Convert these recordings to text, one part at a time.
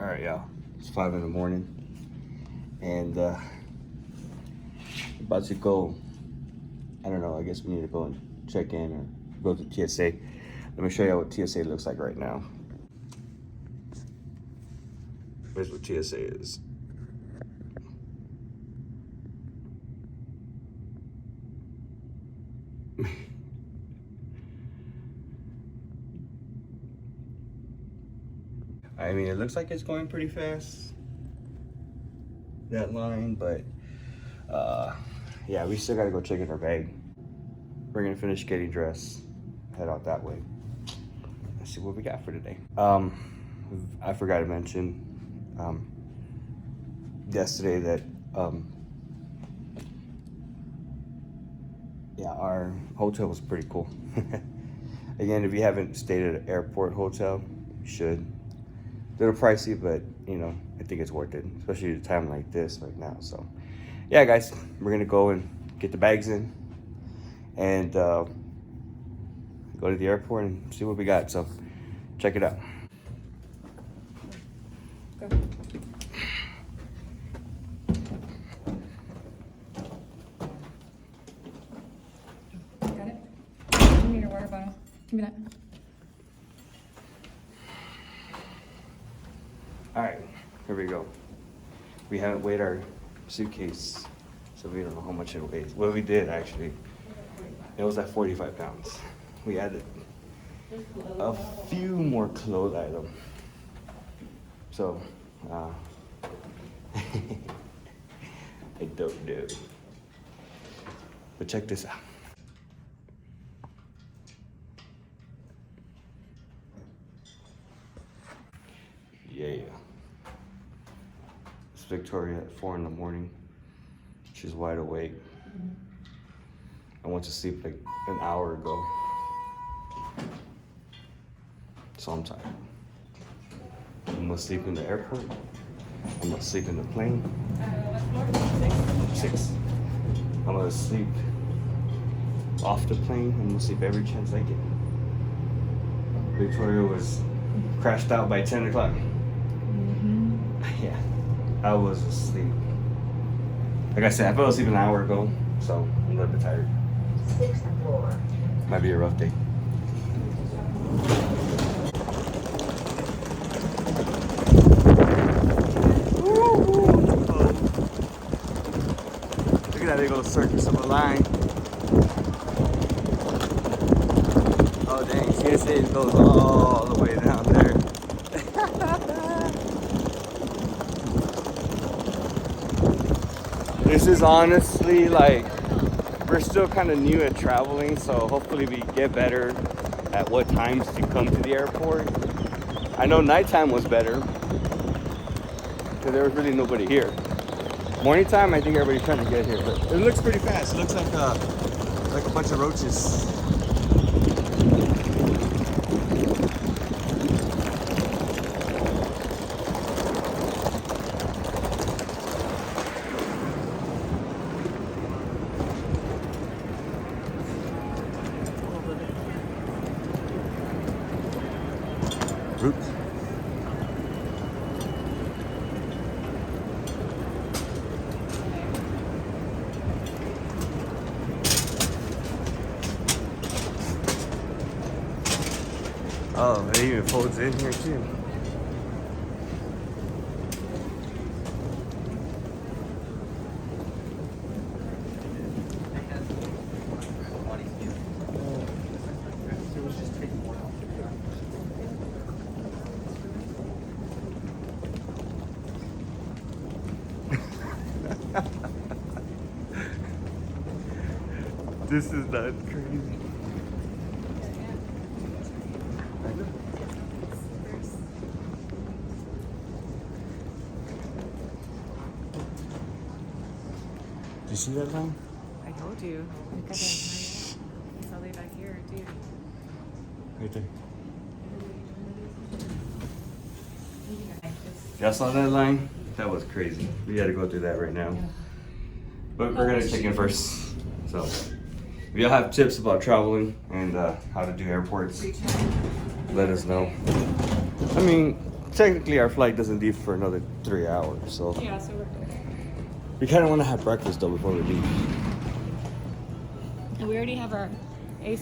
All right, y'all. It's 5 in the morning, and about to go. I don't know. I guess we need to go and check in or go to TSA. Let me show you what TSA looks like right now. Here's what TSA is. I mean, it looks like it's going pretty fast, that line, but yeah, we still gotta go check in our bag. We're gonna finish getting dressed, head out that way. Let's see what we got for today. I forgot to mention yesterday that yeah, our hotel was pretty cool. Again, if you haven't stayed at an airport hotel, you should. A little pricey, but you know, I think it's worth it, especially at a time like this right now. So yeah, guys, we're gonna go and get the bags in and go to the airport and see what we got. So check it out. Go. Got it? Give me your water bottle. Give me that. All right, here we go. We haven't weighed our suitcase, so we don't know how much it weighs. Well, we did actually. It was at 45 pounds. We added a few more clothes items. So, I don't know. But check this out. Yeah. It's Victoria at 4 in the morning. She's wide awake. I went to sleep like an hour ago. So I'm tired. I'm gonna sleep in the airport. I'm gonna sleep in the plane. 6. I'm gonna sleep off the plane. I'm gonna sleep every chance I get. Victoria was crashed out by 10 o'clock. Yeah, I was asleep. Like I said, I fell asleep an hour ago, so I'm a little bit tired. 6th floor. Might be a rough day. Look at that big old circus of a line. Oh dang, TSA goes all the way down there. This is honestly like, we're still kind of new at traveling, so hopefully we get better at what times to come to the airport. I know nighttime was better because there was really nobody here. Morning time, I think everybody's trying to get here, but it looks pretty fast. It looks like a bunch of roaches. Oops. Oh, it even folds in here too. This is not crazy. Did you see that line? I told you. I got that right. It's all the way back here, dude. Right there. Y'all saw that line? That was crazy. We gotta go through that right now. But we're gonna check in first. So, if y'all have tips about traveling and how to do airports, let us know. I mean, technically our flight doesn't leave for another 3 hours, so Yeah, so we're good. we kind of want to have breakfast though before we leave. And we already have our can't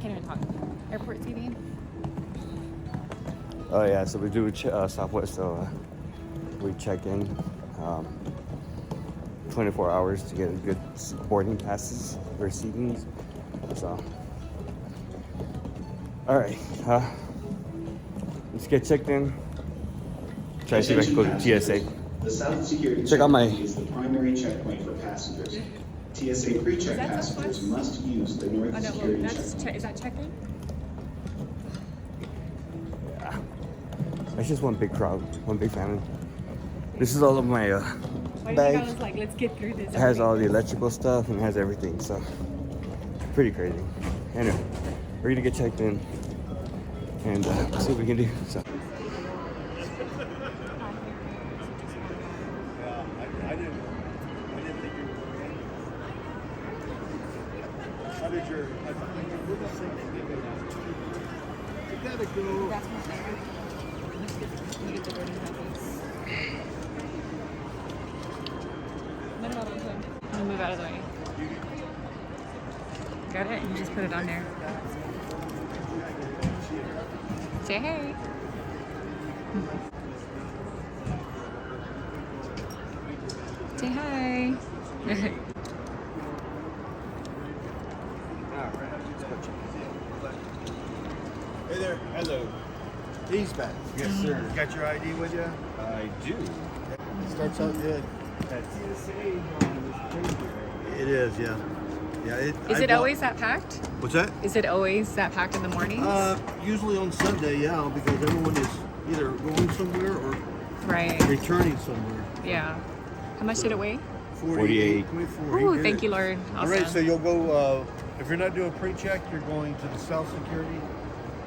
even talk. Airport seating. Oh yeah, so we do Southwest, so we check in 24 hours to get a good boarding passes or seatings. So, all right, let's get checked in. Try to see if I can go to TSA. The South Security Check out my- checkpoint is the primary checkpoint for passengers. TSA pre-check that passengers Southwest? must use the North Oh no, Security that's checkpoint. is that check-in? Yeah, it's just one big crowd, one big family. This is all of my Why do you think I bags. was like, let's get through this? It has all the electrical stuff and it has everything, so pretty crazy. Anyway, we're gonna get checked in and see what we can do. So. I didn't think you were going in. How did your, I think you were the same thing. You gotta go. That's not there. You get the boarding passes. No, no, no, no. I'm gonna move out of the way. Got it? You just put it on there. Say hey. Say hi. Hey there. Hello. He's back. Yes, sir. Got your ID with you? I do. Starts out good. That TSA on this page. It is, yeah. Yeah. Is it always that packed? What's that? Is it always that packed in the mornings? Usually on Sunday, yeah, because everyone is either going somewhere or Right. returning somewhere. Yeah. How much did it weigh? 48. 24. Ooh, thank you, Lord. All Awesome. right, so you'll go, if you're not doing pre-check, you're going to the South Security,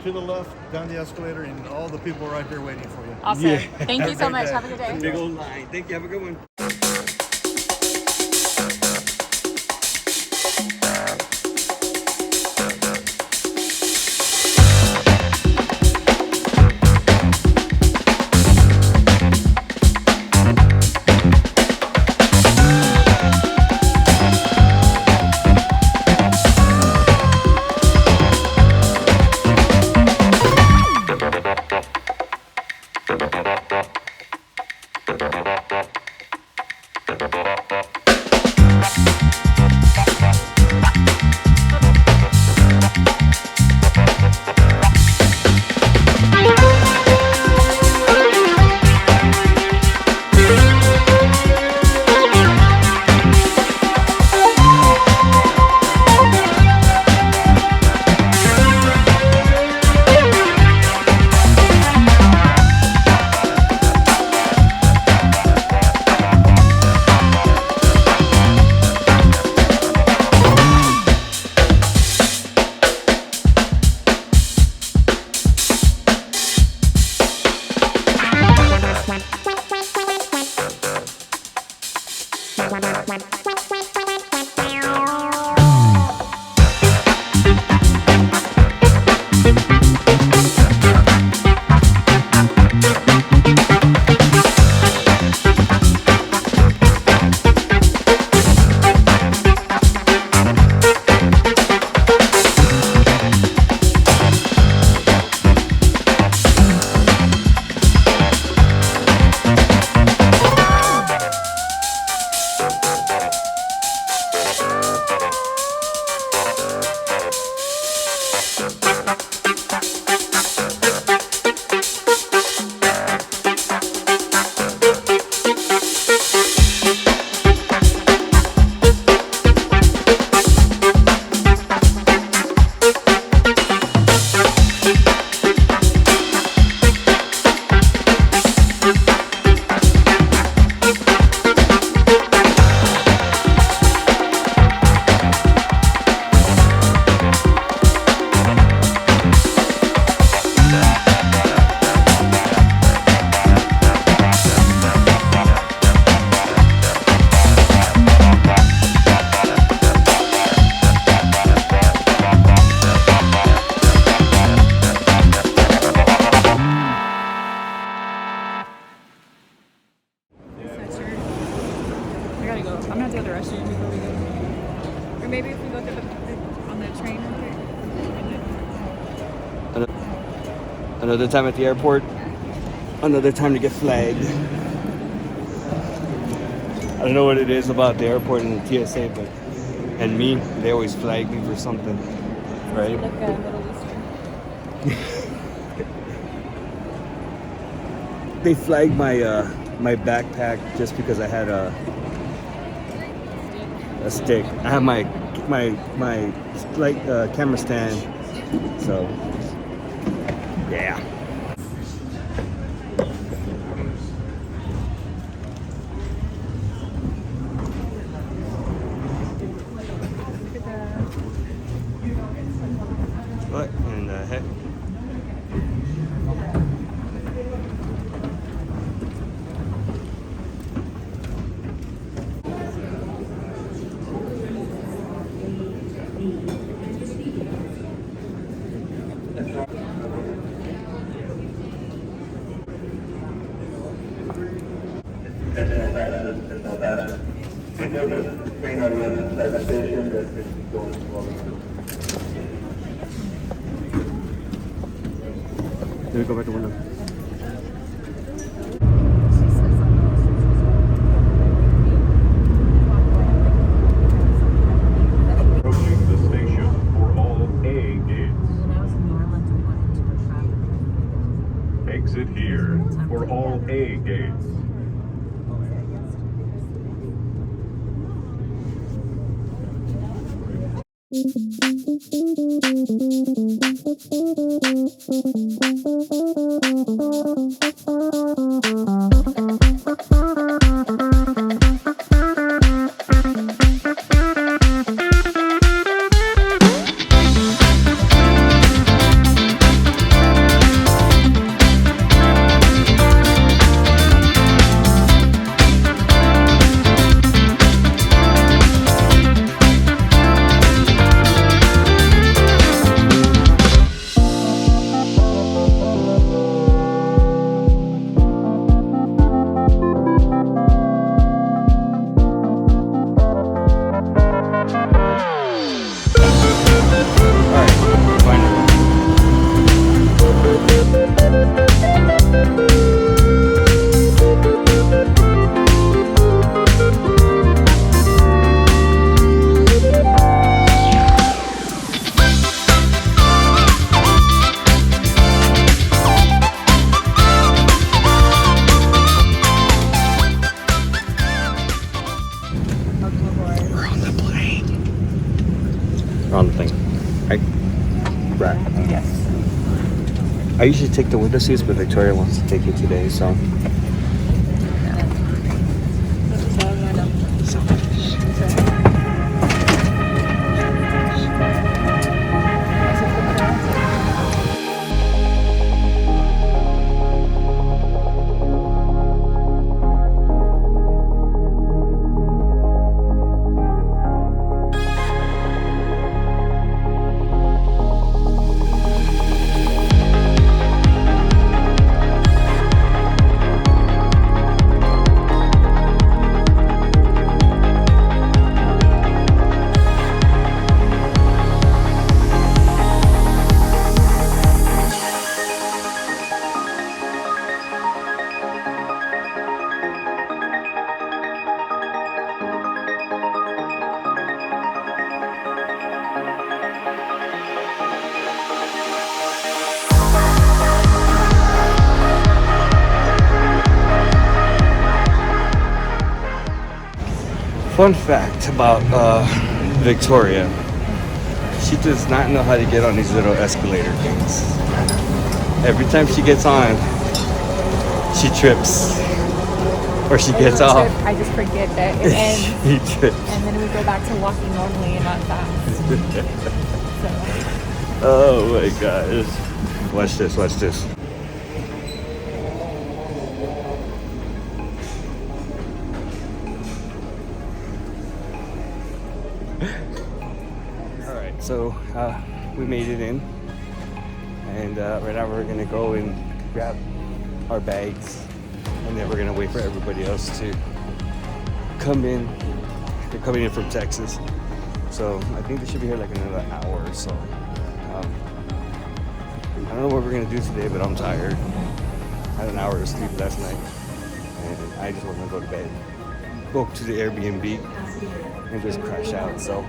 to the left, down the escalator, and all the people are right there waiting for you. Awesome. Yeah. Thank you so much. Have a good day. Big old line. Thank you. Have a good one. Another time at the airport. Another time to get flagged. I don't know what it is about the airport and the TSA, but and me, they always flag me for something, right? Like a Middle Eastern. They flagged my backpack just because I had a stick. I have my camera stand. So yeah. What in the heck? Let me go back to window. Approaching the station for all A gates. When I was in New Orleans, we went into a shop. Exit here for all A gates. Wrong thing. Right. Yes. I usually take the window seats, but Victoria wants to take it today, so. Fun fact about Victoria. She does not know how to get on these little escalator things. Every time she gets on, she trips. Or she gets off. I just forget that it ends. She trips. And then we go back to walking normally and not fast. So. Oh my gosh. Watch this, watch this. Alright, so we made it in. And right now we're gonna go and grab our bags. And then we're gonna wait for everybody else to come in. They're coming in from Texas. So I think they should be here like in another hour or so. I don't know what we're gonna do today, but I'm tired. I had an hour of sleep last night, and I just want to go to bed. Go up to the Airbnb and just crash out. So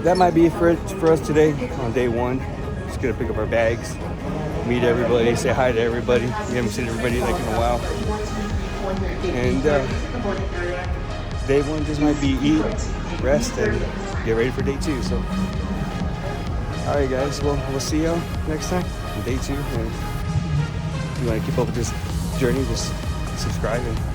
that might be it for us today on day one. Just gonna pick up our bags, meet everybody, say hi to everybody. We haven't seen everybody like in a while. And day one just might be eat, rest, and get ready for day two. So, all right, guys. Well, we'll see y'all next time on day two. And if you want to keep up with this journey, just subscribe and